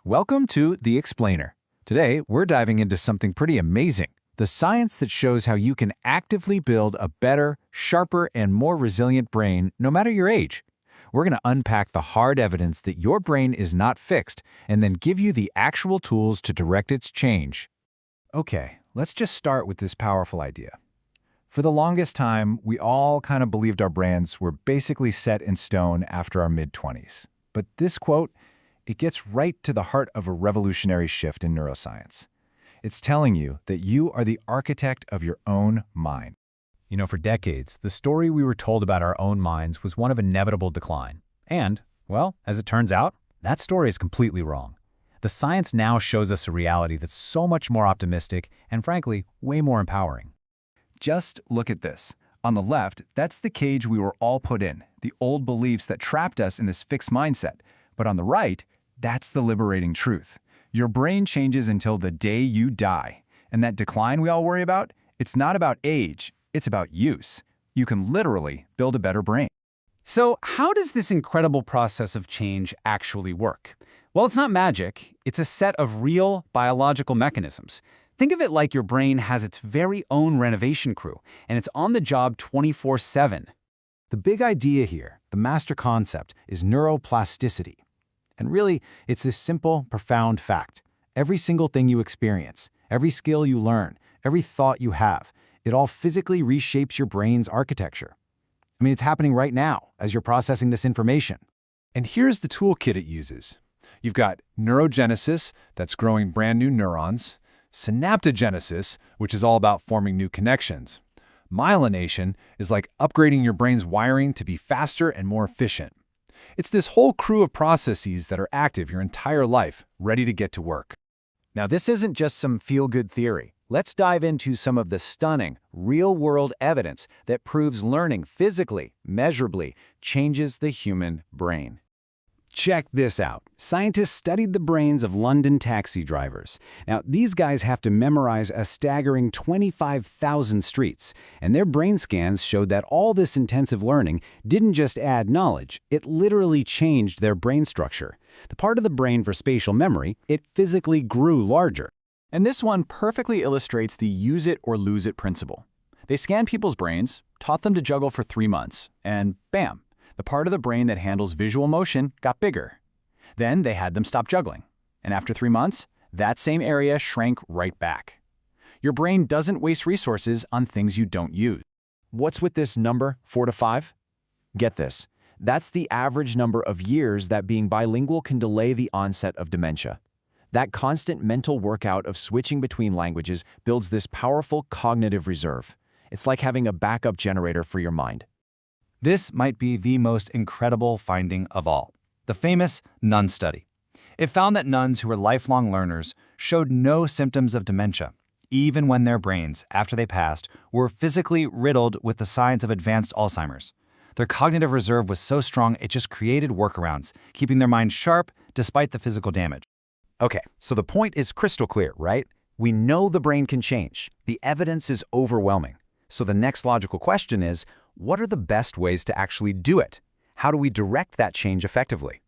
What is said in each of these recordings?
Welcome to The Explainer. Today, we're diving into something pretty amazing, the science that shows how you can actively build a better, sharper, and more resilient brain no matter your age. We're going to unpack the hard evidence that your brain is not fixed and then give you the actual tools to direct its change. Okay, let's just start with this powerful idea. For the longest time, we all kind of believed our brains were basically set in stone after our mid-20s. But this quote, it gets right to the heart of a revolutionary shift in neuroscience. It's telling you that you are the architect of your own mind. You know, for decades, the story we were told about our own minds was one of inevitable decline. And, well, as it turns out, that story is completely wrong. The science now shows us a reality that's so much more optimistic and, frankly, way more empowering. Just look at this. On the left, that's the cage we were all put in, the old beliefs that trapped us in this fixed mindset. But on the right, that's the liberating truth. Your brain changes until the day you die. And that decline we all worry about, it's not about age, it's about use. You can literally build a better brain. So how does this incredible process of change actually work? Well, it's not magic. It's a set of real biological mechanisms. Think of it like your brain has its very own renovation crew, and it's on the job 24/7. The big idea here, the master concept, is neuroplasticity. And really, it's this simple, profound fact. Every single thing you experience, every skill you learn, every thought you have, it all physically reshapes your brain's architecture. I mean, it's happening right now as you're processing this information. And here's the toolkit it uses. You've got neurogenesis, that's growing brand new neurons, synaptogenesis, which is all about forming new connections. Myelination is like upgrading your brain's wiring to be faster and more efficient. It's this whole crew of processes that are active your entire life, ready to get to work. Now, this isn't just some feel-good theory. Let's dive into some of the stunning, real-world evidence that proves learning physically, measurably, changes the human brain. Check this out. Scientists studied the brains of London taxi drivers. Now, these guys have to memorize a staggering 25,000 streets, and their brain scans showed that all this intensive learning didn't just add knowledge, it literally changed their brain structure. The part of the brain for spatial memory, it physically grew larger. And this one perfectly illustrates the use it or lose it principle. They scanned people's brains, taught them to juggle for 3 months, and bam! The part of the brain that handles visual motion got bigger. Then they had them stop juggling. And after 3 months, that same area shrank right back. Your brain doesn't waste resources on things you don't use. What's with this number, 4 to 5? Get this. That's the average number of years that being bilingual can delay the onset of dementia. That constant mental workout of switching between languages builds this powerful cognitive reserve. It's like having a backup generator for your mind. This might be the most incredible finding of all, the famous nun study. It found that nuns who were lifelong learners showed no symptoms of dementia, even when their brains, after they passed, were physically riddled with the signs of advanced Alzheimer's. Their cognitive reserve was so strong it just created workarounds, keeping their mind sharp despite the physical damage. Okay, so the point is crystal clear, right? We know the brain can change. The evidence is overwhelming. So the next logical question is, what are the best ways to actually do it? How do we direct that change effectively?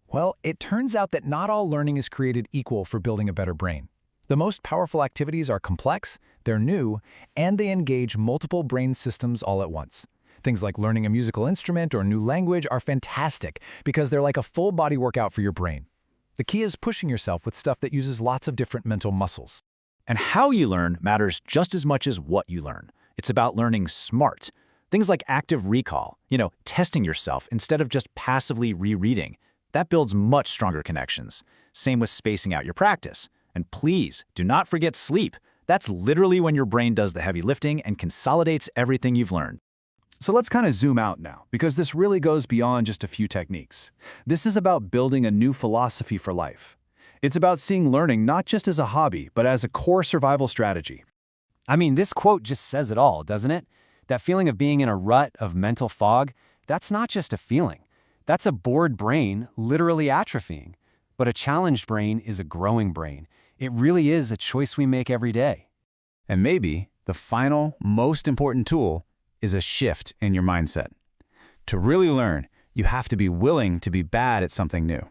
Well, it turns out that not all learning is created equal for building a better brain. The most powerful activities are complex, they're new, and they engage multiple brain systems all at once. Things like learning a musical instrument or a new language are fantastic because they're like a full-body workout for your brain. The key is pushing yourself with stuff that uses lots of different mental muscles. And how you learn matters just as much as what you learn. It's about learning smart. Things like active recall, testing yourself instead of just passively rereading. That builds much stronger connections. Same with spacing out your practice. And please, do not forget sleep. That's literally when your brain does the heavy lifting and consolidates everything you've learned. So let's kind of zoom out now, because this really goes beyond just a few techniques. This is about building a new philosophy for life. It's about seeing learning not just as a hobby, but as a core survival strategy. I mean, this quote just says it all, doesn't it? That feeling of being in a rut of mental fog, that's not just a feeling. That's a bored brain literally atrophying. But a challenged brain is a growing brain. It really is a choice we make every day. And maybe the final, most important tool is a shift in your mindset. To really learn, you have to be willing to be bad at something new.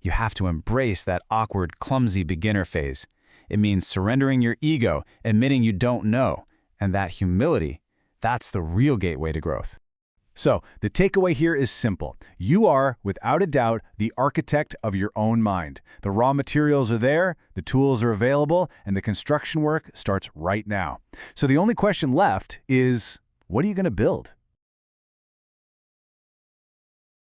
You have to embrace that awkward, clumsy beginner phase. It means surrendering your ego, admitting you don't know, and that humility, that's the real gateway to growth. So, the takeaway here is simple. You are, without a doubt, the architect of your own mind. The raw materials are there, the tools are available, and the construction work starts right now. So the only question left is, what are you going to build?